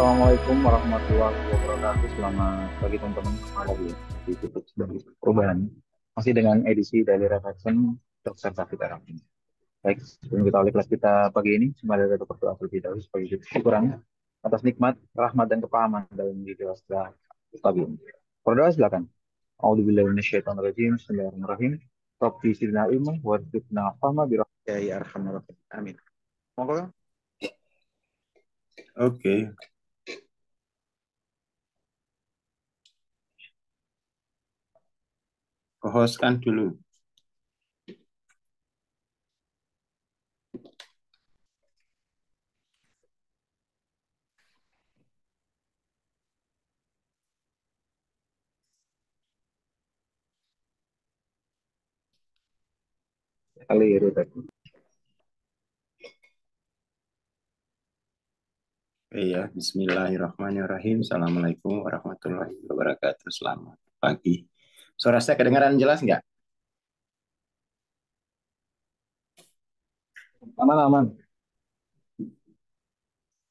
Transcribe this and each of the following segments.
Assalamualaikum warahmatullahi wabarakatuh. Selamat pagi teman-teman. Kembali lagi di YouTube sebagai perubahan. Masih dengan edisi Daily Reflection Dr. Safit Arafin. Baik, sebelum kita awali kelas kita pagi ini, mari kita berdoa terlebih dahulu sebagai syukuran atas nikmat, rahmat, dan kepahaman dalam diri kita pagi ini. Berdoa silakan. A'udzubillahi minasyaitonirrajim. Bismillahirrahmanirrahim. Rabbi zidna ilma warzuqna fahma birahmatika ya arhamar rahimin. Amin. Monggo. Oke, co-hostkan dulu. Keliru tadi. Iya, Bismillahirrahmanirrahim. Assalamualaikum warahmatullahi wabarakatuh. Selamat pagi. Suara saya kedengaran jelas nggak? Aman-aman.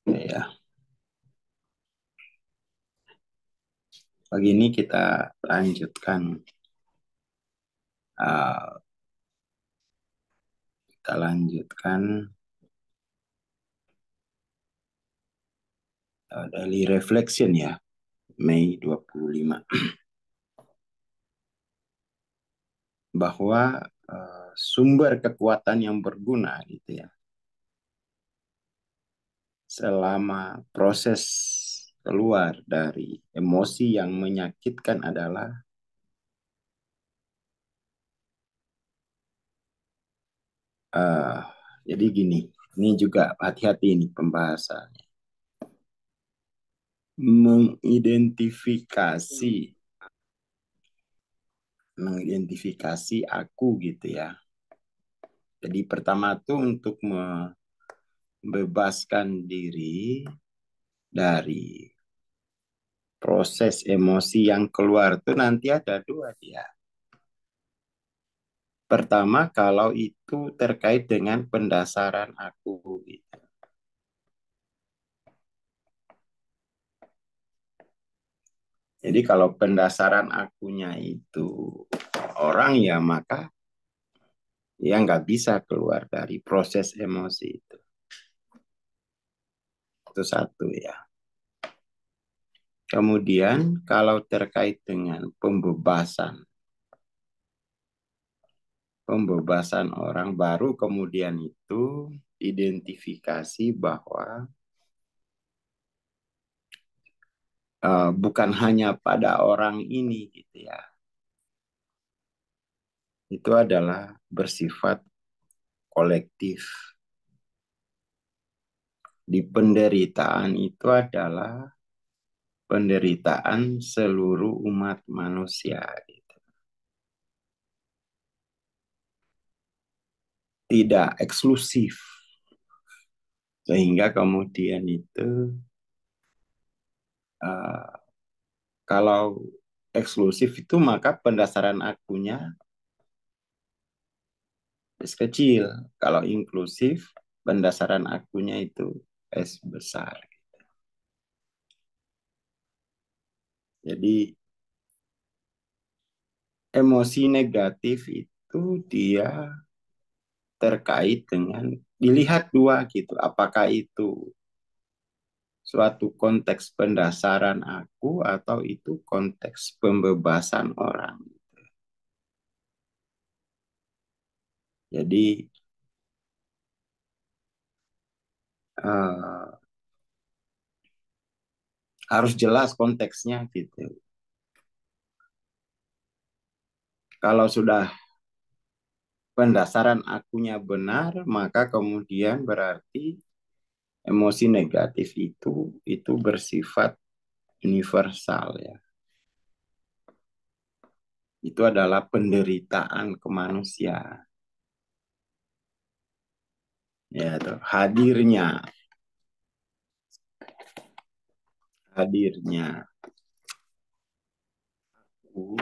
Iya. Pagi ini kita lanjutkan uh, kita lanjutkan daily reflection ya, Mei 25. Bahwa sumber kekuatan yang berguna gitu ya. Selama proses keluar dari emosi yang menyakitkan adalah jadi gini, ini juga hati-hati ini pembahasannya. Mengidentifikasi aku gitu ya. Jadi pertama tuh untuk membebaskan diri dari proses emosi yang keluar tuh nanti ada dua dia. Pertama kalau itu terkait dengan pendasaran aku gitu. Jadi kalau pendasaran akunya itu orang ya maka ya nggak bisa keluar dari proses emosi itu. Itu satu ya. Kemudian kalau terkait dengan pembebasan orang baru kemudian itu identifikasi bahwa bukan hanya pada orang ini gitu ya. Itu adalah bersifat kolektif. Di penderitaan itu adalah penderitaan seluruh umat manusia. Gitu. Tidak eksklusif. Sehingga kemudian itu kalau eksklusif itu maka pendasaran akunya S kecil. Kalau inklusif pendasaran akunya itu S besar. Jadi emosi negatif itu dia terkait dengan dilihat dua gitu. Apakah itu suatu konteks pendasaran aku atau itu konteks pembebasan orang. Jadi harus jelas konteksnya gitu. Kalau sudah pendasaran akunya benar, maka kemudian berarti emosi negatif itu bersifat universal ya. Itu adalah penderitaan kemanusiaan. Ya, tuh. Hadirnya aku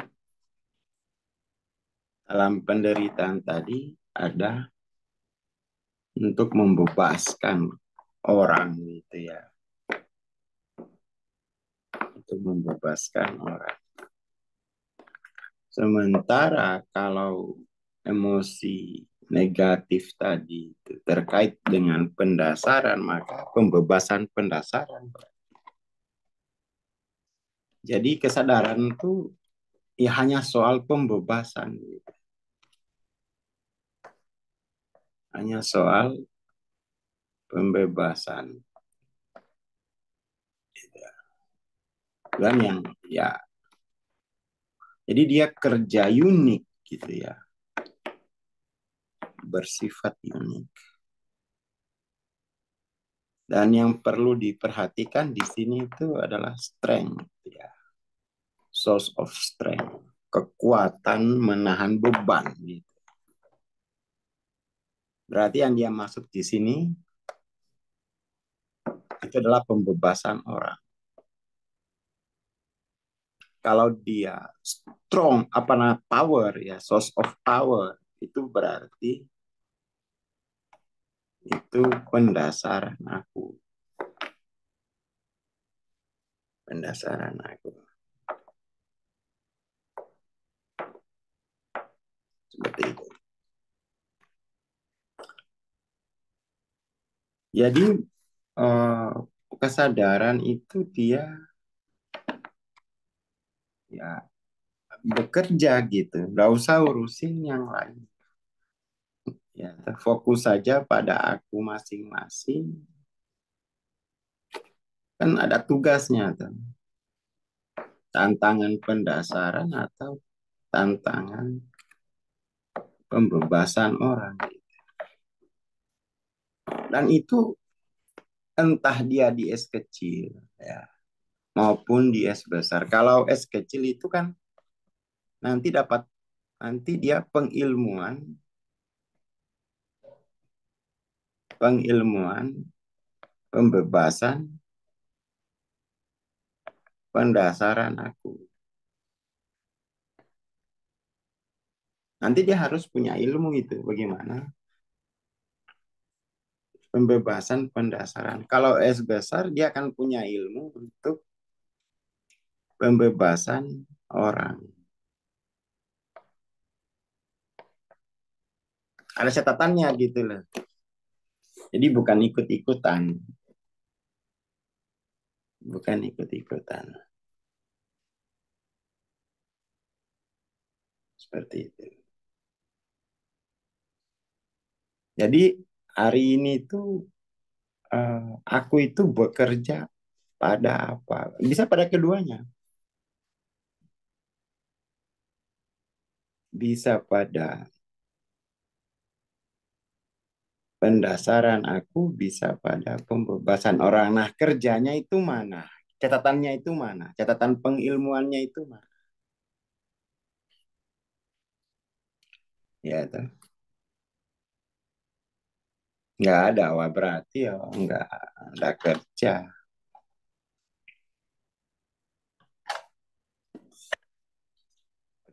dalam penderitaan tadi ada untuk membebaskan orang gitu ya. untuk membebaskan orang. Sementara kalau emosi negatif tadi itu terkait dengan pendasaran, maka pembebasan pendasaran. Jadi kesadaran itu ya hanya soal pembebasan. Hanya soal pembebasan. Dan yang ya, jadi dia kerja unik gitu ya. Bersifat unik. Dan yang perlu diperhatikan di sini itu adalah strength ya. Source of strength. Kekuatan menahan beban gitu. Berarti yang dia masuk di sini itu adalah pembebasan orang. Kalau dia strong, power ya, source of power, itu berarti itu pendasaran aku. Pendasaran aku. Seperti itu. Jadi kesadaran itu dia ya bekerja gitu, nggak usah urusin yang lain. Ya, fokus saja pada aku masing-masing. Kan ada tugasnya tuh. Tantangan pendasaran atau tantangan pembebasan orang. Dan itu entah dia di S kecil ya maupun di S besar. Kalau S kecil itu kan nanti dia pengilmuan, pembebasan, pendasaran aku. Nanti dia harus punya ilmu itu bagaimana pembebasan, pendasaran. Kalau S besar dia akan punya ilmu untuk pembebasan orang. Ada catatannya gitu loh. Jadi bukan ikut-ikutan. Bukan ikut-ikutan. Seperti itu. Jadi hari ini tuh aku itu bekerja pada apa? Bisa pada keduanya. Bisa pada pendasaran aku, bisa pada pembebasan orang. Nah, kerjanya itu mana? Catatannya itu mana? Catatan pengilmuannya itu mana? Ya, itu. Nggak ada. Wah, berarti ya nggak ada kerja.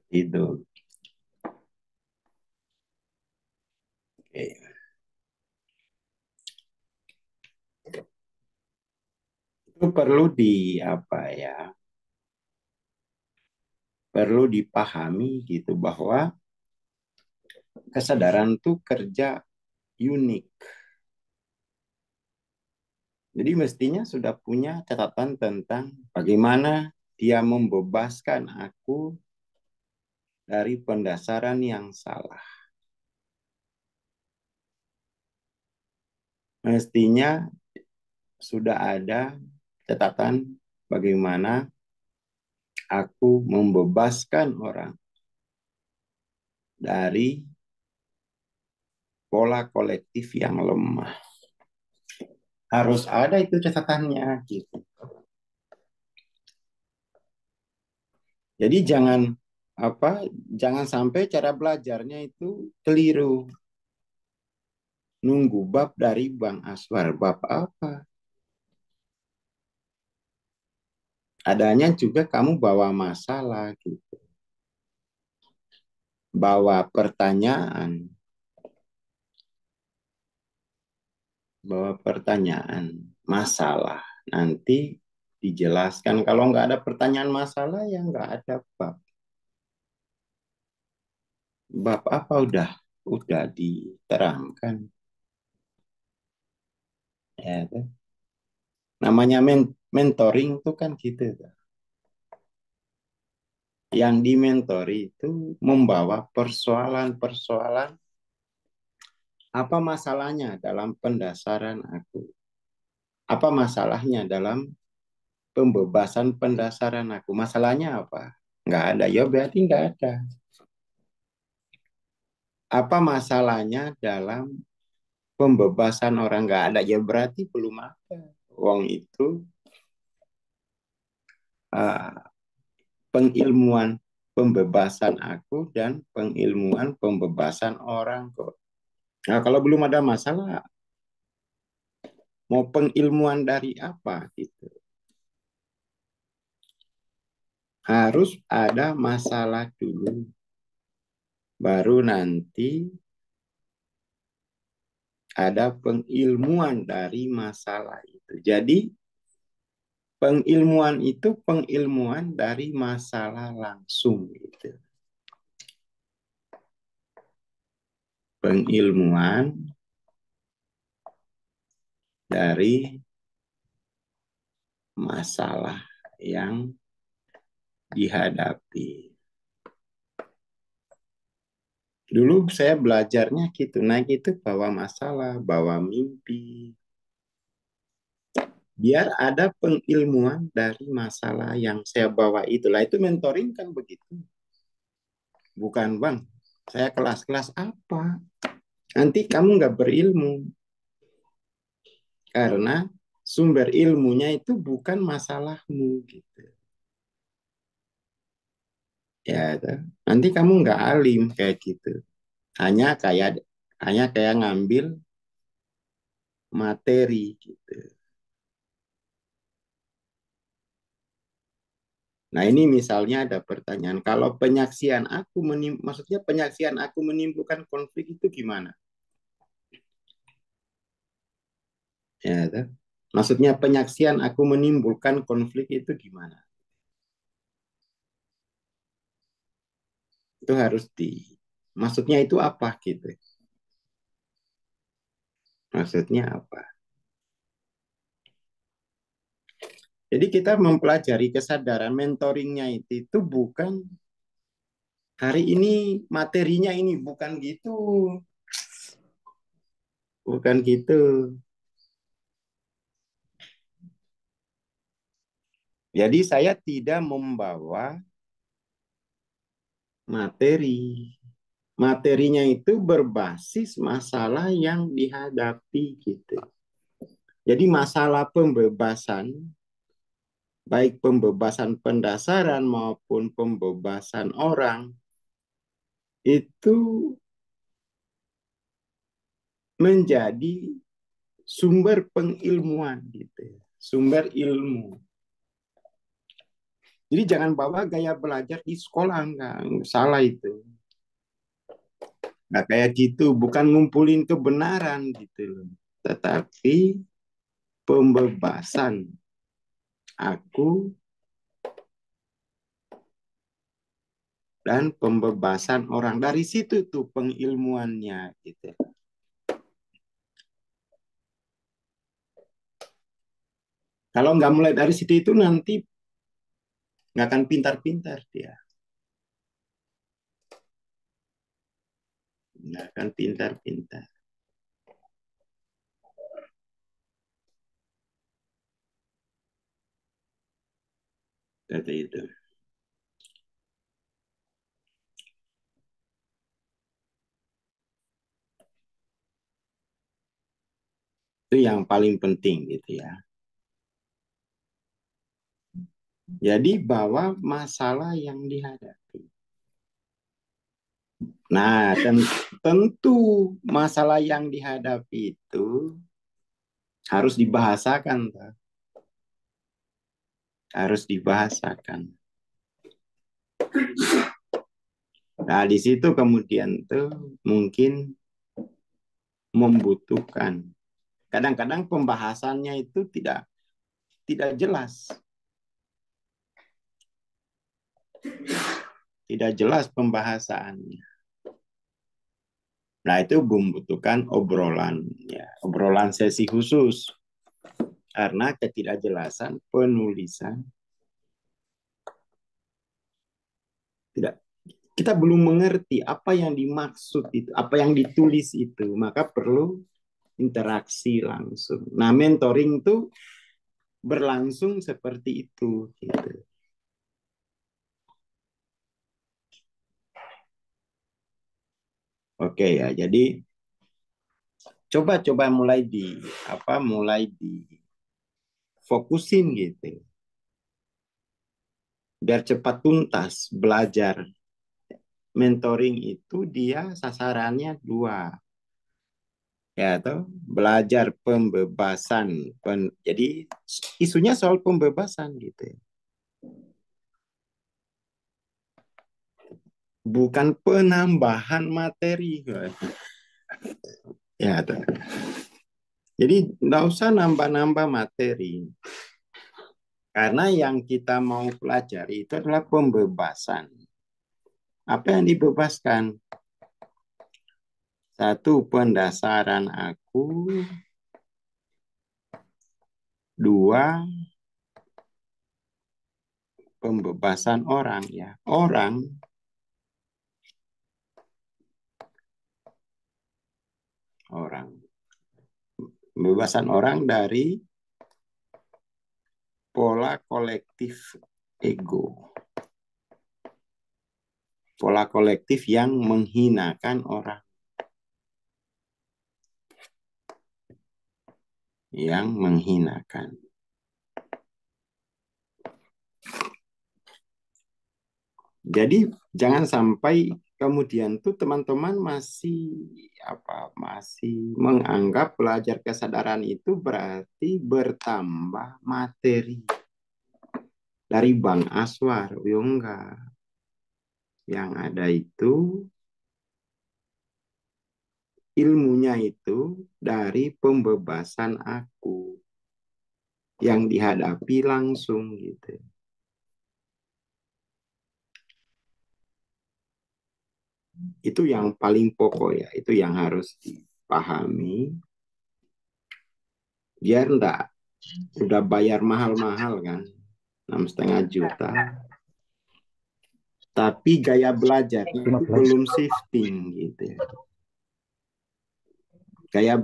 Itu. Oke. Itu perlu apa ya? Perlu dipahami gitu bahwa kesadaran itu kerja unik. Jadi mestinya sudah punya catatan tentang bagaimana dia membebaskan aku dari pendasaran yang salah. Mestinya sudah ada catatan bagaimana aku membebaskan orang dari pola kolektif yang lemah. Harus ada itu catatannya gitu. Jadi jangan sampai cara belajarnya itu keliru. Nunggu bab dari Bang Aswar. Bab apa? Adanya juga kamu bawa masalah gitu. Bawa pertanyaan. Bawa pertanyaan, masalah. Nanti dijelaskan. Kalau nggak ada pertanyaan masalah, ya nggak ada bab. Bab apa udah diterangkan. Ya, tuh. Namanya mentoring tuh kan gitu. Tuh. Yang dimentori itu membawa persoalan-persoalan apa masalahnya dalam pendasaran aku. Apa masalahnya dalam pembebasan pendasaran aku. Masalahnya apa? Nggak ada. Ya berarti nggak ada. Apa masalahnya dalam pembebasan orang nggak ada? Ya berarti belum ada. Wong itu uh, pengilmuan pembebasan aku dan pengilmuan pembebasan orang kok. Nah, kalau belum ada masalah, mau pengilmuan dari apa gitu? Harus ada masalah dulu, baru nanti ada pengilmuan dari masalah itu. Jadi pengilmuan itu pengilmuan dari masalah langsung gitu. Pengilmuan dari masalah yang dihadapi. Dulu saya belajarnya gitu, naik itu bawa masalah, bawa mimpi. Biar ada pengilmuan dari masalah yang saya bawa itulah. Itu mentoring kan begitu. Bukan bang, saya kelas-kelas apa? Nanti kamu nggak berilmu. Karena sumber ilmunya itu bukan masalahmu gitu. Ya, nanti kamu nggak alim kayak gitu. Hanya kayak ngambil materi gitu. Nah, ini misalnya ada pertanyaan, kalau maksudnya penyaksian aku menimbulkan konflik itu gimana? Ya, maksudnya penyaksian aku menimbulkan konflik itu gimana? Itu harus maksudnya itu apa gitu? Maksudnya apa? Jadi kita mempelajari kesadaran mentoringnya itu bukan hari ini materinya ini bukan gitu. Bukan gitu. Jadi saya tidak membawa materi. Materinya itu berbasis masalah yang dihadapi gitu. Jadi masalah pembebasan, baik pembebasan pendasaran maupun pembebasan orang, itu menjadi sumber pengilmuan gitu. Sumber ilmu. Jadi jangan bawa gaya belajar di sekolah, enggak salah itu. Nggak kayak gitu, bukan ngumpulin kebenaran gitu. Tetapi pembebasan aku dan pembebasan orang. Dari situ tuh pengilmuannya gitu. Kalau nggak mulai dari situ itu nanti nggak akan pintar-pintar dia. Nggak akan pintar-pintar. Seperti itu. Itu yang paling penting gitu ya. Jadi bawa masalah yang dihadapi. Nah, tentu masalah yang dihadapi itu harus dibahasakan. Harus dibahasakan. Nah, di situ kemudian tuh mungkin membutuhkan. Kadang-kadang pembahasannya itu tidak jelas. Tidak jelas pembahasannya. Nah, itu membutuhkan obrolan, ya, obrolan sesi khusus. Karena ketidakjelasan penulisan tidak, kita belum mengerti apa yang dimaksud itu, apa yang ditulis itu, maka perlu interaksi langsung. Nah, mentoring itu berlangsung seperti itu, gitu. Oke ya, jadi coba mulai di fokusin gitu, biar cepat tuntas belajar. Mentoring itu dia sasarannya dua, ya toh, belajar pembebasan. Jadi isunya soal pembebasan gitu, bukan penambahan materi, ya toh. Jadi nggak usah nambah-nambah materi, karena yang kita mau pelajari itu adalah pembebasan. Apa yang dibebaskan? Satu, pendasaran aku. Dua, pembebasan orang, ya. Orang. Pembebasan orang dari pola kolektif ego. Pola kolektif yang menghinakan orang. Yang menghinakan. Jadi jangan sampai kemudian tuh teman-teman masih menganggap belajar kesadaran itu berarti bertambah materi dari Bang Aswar. Yo enggak. Yang ada itu ilmunya itu dari pembebasan aku yang dihadapi langsung gitu. Itu yang paling pokok ya, itu yang harus dipahami. Biar enggak udah bayar mahal-mahal kan, 6,5 juta. Tapi gaya belajarnya itu 15. belum shifting gitu ya. Gaya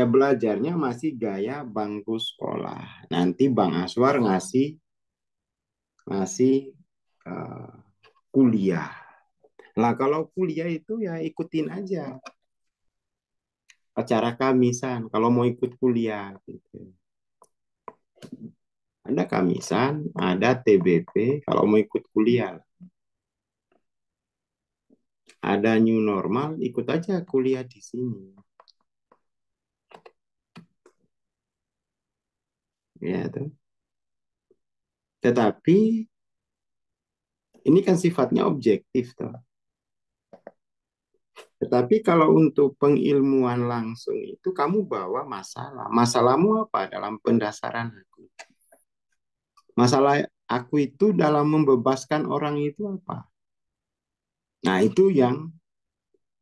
belajarnya masih gaya bangku sekolah. Nanti Bang Aswar ngasih uh, kuliah. Nah, kalau kuliah itu ya ikutin aja acara kamisan kalau mau ikut kuliah gitu. Ada kamisan, ada TBP kalau mau ikut kuliah. Ada new normal, ikut aja kuliah di sini. Ya, tuh. Tetapi ini kan sifatnya objektif toh. Tetapi kalau untuk pengilmuan langsung itu kamu bawa masalah. Masalahmu apa dalam pendasaran aku? Masalah aku itu dalam membebaskan orang itu apa? Nah, itu yang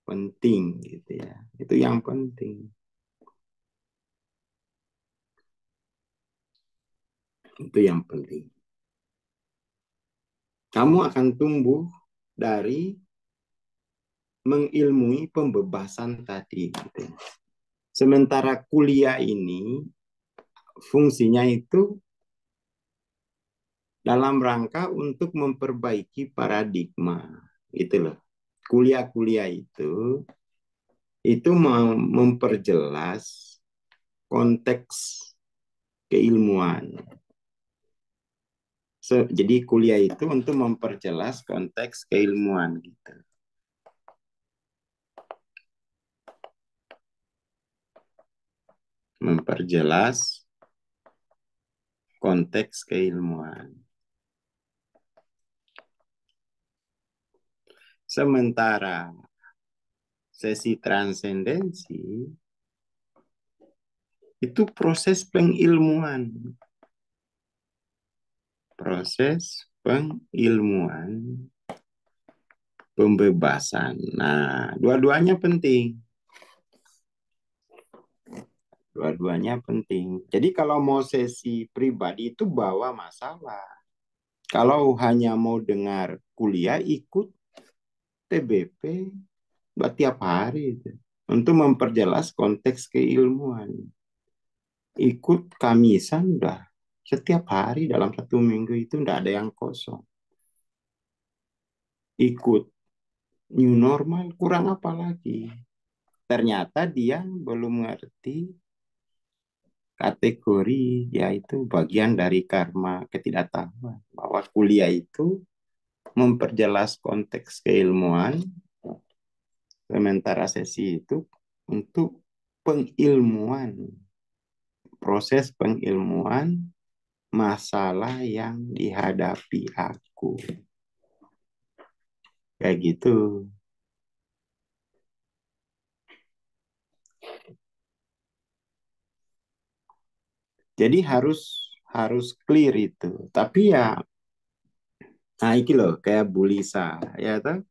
penting gitu ya. Itu yang penting. Itu yang penting. Kamu akan tumbuh dari mengilmui pembebasan tadi gitu. Sementara kuliah ini fungsinya itu dalam rangka untuk memperbaiki paradigma gitu loh. Kuliah-kuliah itu memperjelas konteks keilmuan. Jadi kuliah itu untuk memperjelas konteks keilmuan gitu. Memperjelas konteks keilmuan. Sementara sesi transendensi Itu proses pengilmuan. Proses pengilmuan, pembebasan. Nah, dua-duanya penting. Dua-duanya penting. Jadi kalau mau sesi pribadi itu bawa masalah. Kalau hanya mau dengar kuliah, ikut TBP buat tiap hari itu. Untuk memperjelas konteks keilmuan. Ikut kamisan udah setiap hari dalam 1 minggu itu udah ada yang kosong. Ikut new normal kurang apa lagi? Ternyata dia belum ngerti kategori, yaitu bagian dari karma ketidaktahuan. Bahwa kuliah itu memperjelas konteks keilmuan, sementara sesi itu untuk pengilmuan, proses pengilmuan masalah yang dihadapi aku. Kayak gitu. Jadi harus clear itu. Tapi ya, nah iki loh kayak Bulisa, ya toh.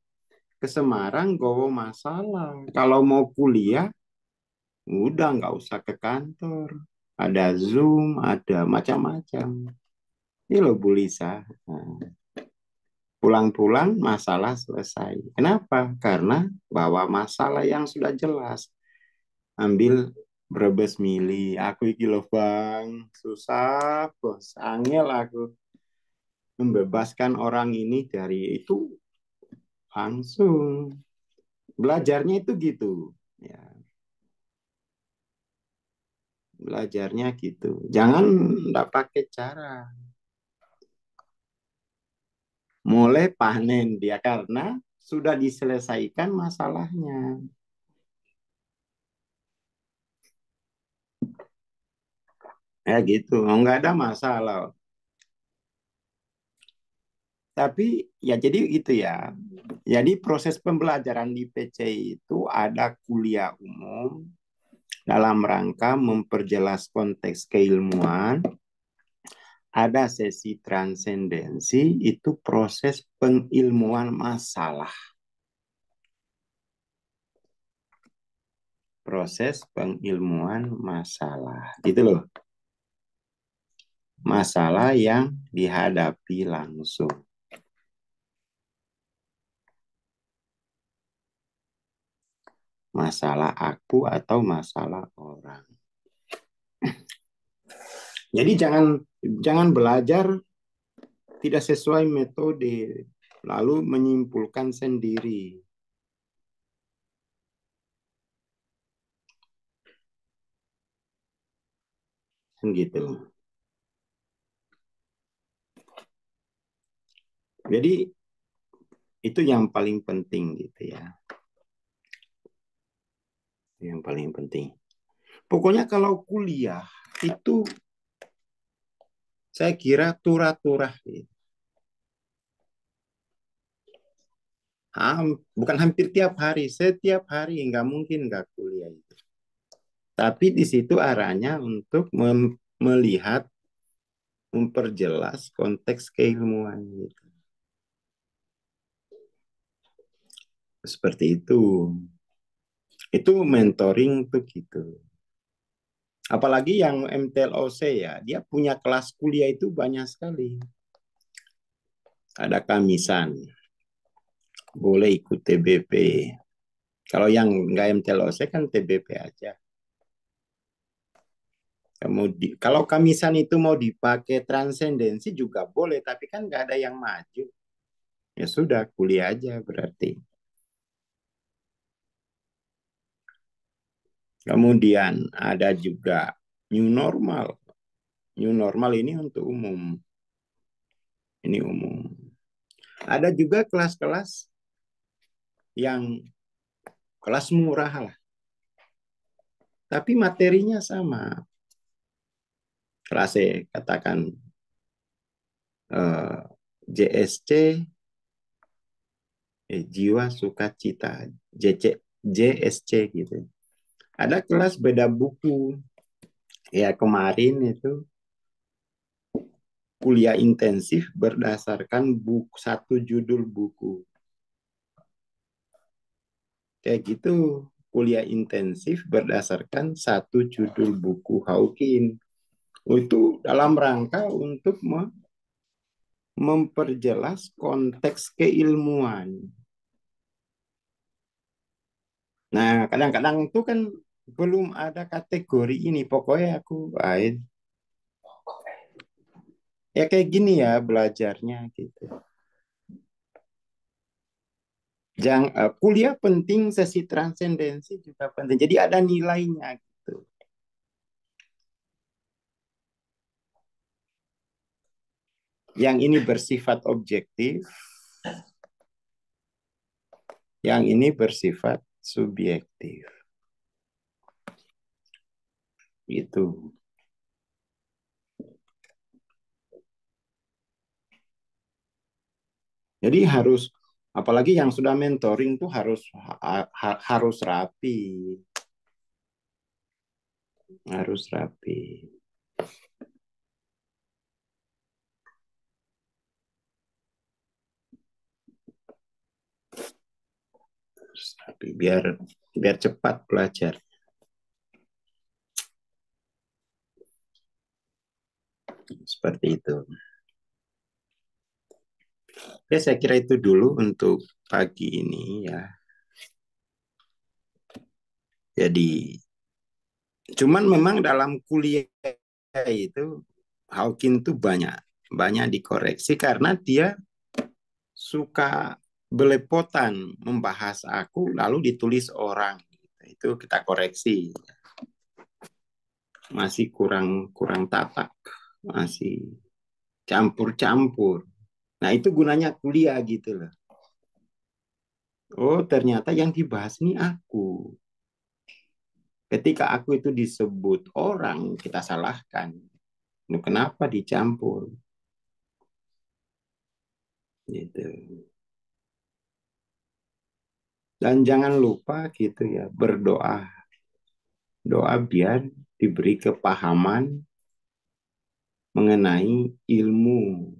Ke Semarang gowo masalah. Kalau mau kuliah, udah nggak usah ke kantor. Ada Zoom, ada macam-macam. Ini loh Bulisa. Nah, pulang-pulang masalah selesai. Kenapa? Karena bawa masalah yang sudah jelas. Ambil Brebes Mili. Aku iki loh bang, susah bos. Angel aku membebaskan orang ini dari itu langsung. Belajarnya itu gitu. Ya, belajarnya gitu. Jangan nggak pakai cara. Mulai panen dia karena sudah diselesaikan masalahnya. Ya gitu, nggak ada masalah. Tapi ya jadi gitu ya. Jadi proses pembelajaran di PC itu ada kuliah umum dalam rangka memperjelas konteks keilmuan, ada sesi transendensi, itu proses pengilmuan masalah. Proses pengilmuan masalah. Gitu loh. Masalah yang dihadapi langsung. Masalah aku atau masalah orang. Jadi jangan belajar tidak sesuai metode, lalu menyimpulkan sendiri. Gitu. Jadi itu yang paling penting gitu ya. Yang paling penting. Pokoknya kalau kuliah itu saya kira turah-turah gitu. Bukan hampir tiap hari, setiap hari nggak mungkin nggak kuliah itu. Tapi di situ arahnya untuk melihat, memperjelas konteks keilmuan gitu. Seperti itu. Itu mentoring tuh gitu. Apalagi yang MTLOC ya, dia punya kelas kuliah itu banyak sekali. Ada kamisan, boleh ikut TBP. Kalau yang nggak MTLOC kan TBP aja. Kalau kamisan itu mau dipakai transendensi juga boleh, tapi kan nggak ada yang maju. Ya sudah, kuliah aja berarti. Kemudian ada juga new normal. New normal ini untuk umum. Ini umum. Ada juga kelas-kelas yang kelas murah lah. Tapi materinya sama. Kelas C, katakan JSC, Jiwa Sukacita, JSC gitu. Ada kelas beda buku. Ya kemarin itu kuliah intensif berdasarkan satu judul buku. Kayak gitu, kuliah intensif berdasarkan satu judul buku Hawking. Itu dalam rangka untuk memperjelas konteks keilmuan. Nah, kadang-kadang itu kan belum ada kategori ini. Pokoknya aku, ya kayak gini ya belajarnya gitu. Jangan kuliah penting, sesi transendensi juga penting. Jadi ada nilainya gitu. Yang ini bersifat objektif, yang ini bersifat subjektif. Itu. Jadi harus, apalagi yang sudah mentoring tuh harus rapi, harus rapi. Tapi biar cepat belajar. Seperti itu. Oke, saya kira itu dulu untuk pagi ini ya. Jadi, cuman memang dalam kuliah itu Hawking itu banyak dikoreksi karena dia suka belepotan membahas aku lalu ditulis orang. Itu kita koreksi. Masih kurang tatak, masih campur-campur. Nah, itu gunanya kuliah gitu loh. Oh, ternyata yang dibahas ini aku. Ketika aku itu disebut orang, kita salahkan. Ini kenapa dicampur? Gitu. Dan jangan lupa gitu ya, berdoa. Doa biar diberi kepahaman mengenai ilmu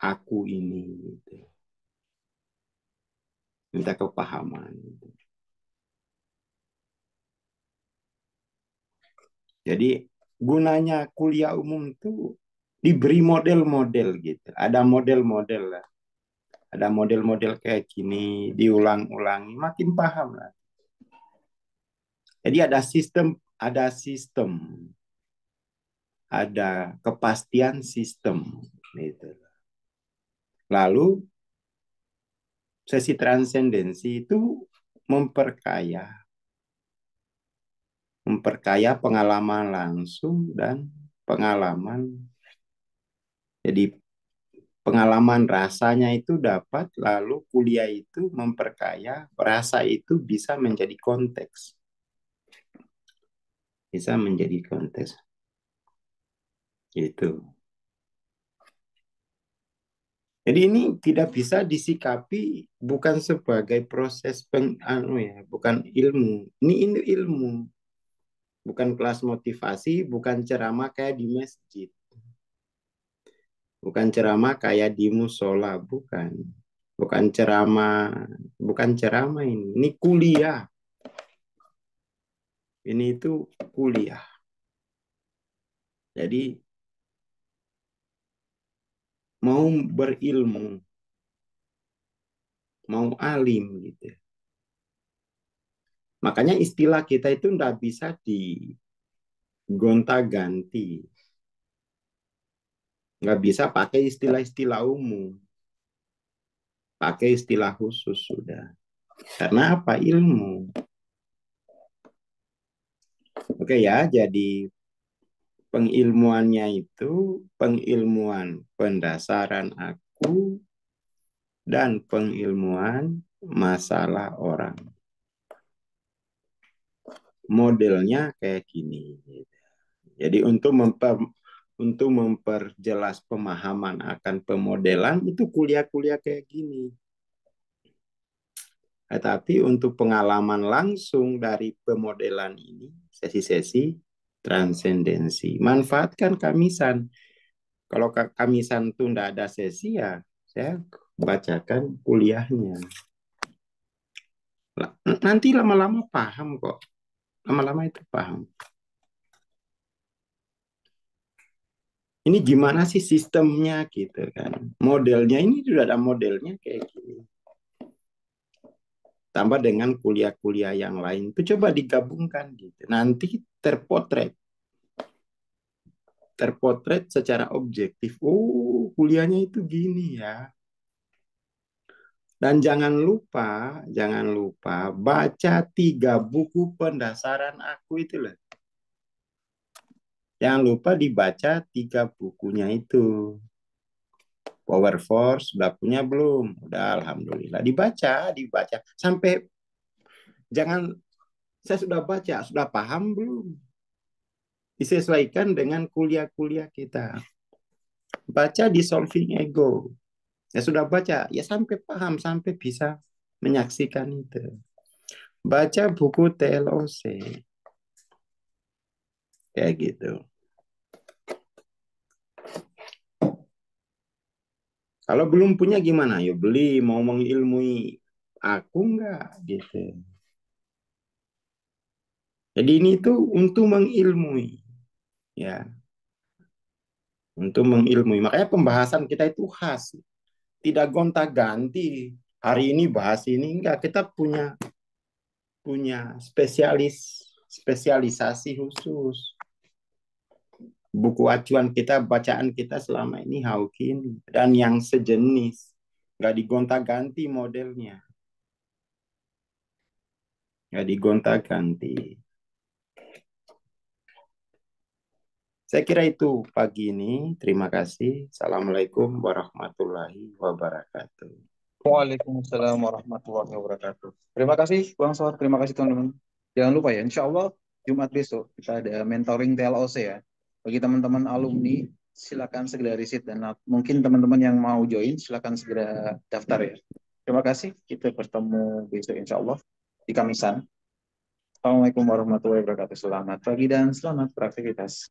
aku ini. Gitu. Minta kepahaman. Gitu. Jadi gunanya kuliah umum itu diberi model-model gitu. Ada model-model lah. Ada model-model kayak gini, diulang-ulangi, makin paham lah. Jadi ada kepastian sistem. Gitu. Lalu sesi transendensi itu memperkaya pengalaman langsung dan pengalaman. Jadi pengalaman rasanya itu dapat, lalu kuliah itu memperkaya, rasa itu bisa menjadi konteks. Bisa menjadi konteks. Itu. Jadi ini tidak bisa disikapi bukan sebagai proses bukan ilmu. Ini ilmu. Bukan kelas motivasi, bukan ceramah kayak di masjid. Bukan ceramah kayak di musola, bukan. Bukan ceramah ini. Ini kuliah. Ini itu kuliah. Jadi mau berilmu, mau alim gitu. Makanya istilah kita itu nggak bisa digonta-ganti. Nggak bisa pakai istilah-istilah umum. Pakai istilah khusus sudah. Karena apa? Ilmu. Oke ya, jadi pengilmuannya itu pengilmuan pendasaran aku dan pengilmuan masalah orang. Modelnya kayak gini. Jadi untuk memperjelas pemahaman akan pemodelan itu kuliah-kuliah kayak gini. Tetapi untuk pengalaman langsung dari pemodelan ini, sesi-sesi, Transendensi. Manfaatkan Kamisan. Kalau Kamisan tuh nggak ada sesi ya, saya bacakan kuliahnya. Nanti lama-lama paham kok. Lama-lama itu paham. Ini gimana sih sistemnya gitu kan. Modelnya ini sudah ada modelnya kayak gini. Tambah dengan kuliah-kuliah yang lain. Itu coba digabungkan gitu. Nanti terpotret. Terpotret secara objektif. Oh, kuliahnya itu gini ya. Dan jangan lupa baca 3 buku pendasaran aku itu loh. Jangan lupa dibaca 3 bukunya itu. Power Force sudah punya belum? Udah, alhamdulillah. Dibaca sampai jangan saya sudah baca, sudah paham belum? Disesuaikan dengan kuliah-kuliah kita. Baca di Solving Ego. Ya sudah baca, ya sampai paham, sampai bisa menyaksikan itu. Baca buku TLOC. Kayak gitu. Kalau belum punya gimana? Yuk beli, mau mengilmui aku enggak gitu. Jadi ini tuh untuk mengilmui, ya, untuk mengilmui. Makanya pembahasan kita itu khas, tidak gonta-ganti. Hari ini bahas ini enggak, kita punya punya spesialisasi khusus. Buku acuan kita, bacaan kita selama ini Hawking dan yang sejenis. Nggak digonta-ganti modelnya. Nggak digonta-ganti. Saya kira itu pagi ini. Terima kasih. Assalamualaikum warahmatullahi wabarakatuh. Waalaikumsalam warahmatullahi wabarakatuh. Terima kasih Bang Sor, terima kasih teman-teman. Jangan lupa ya, insya Allah Jumat besok kita ada mentoring TLOC ya. Bagi teman-teman alumni, silakan segera riset dan mungkin teman-teman yang mau join, silakan segera daftar ya. Terima kasih, kita bertemu besok insya Allah di Kamisan. Assalamualaikum warahmatullahi wabarakatuh. Selamat pagi dan selamat beraktivitas.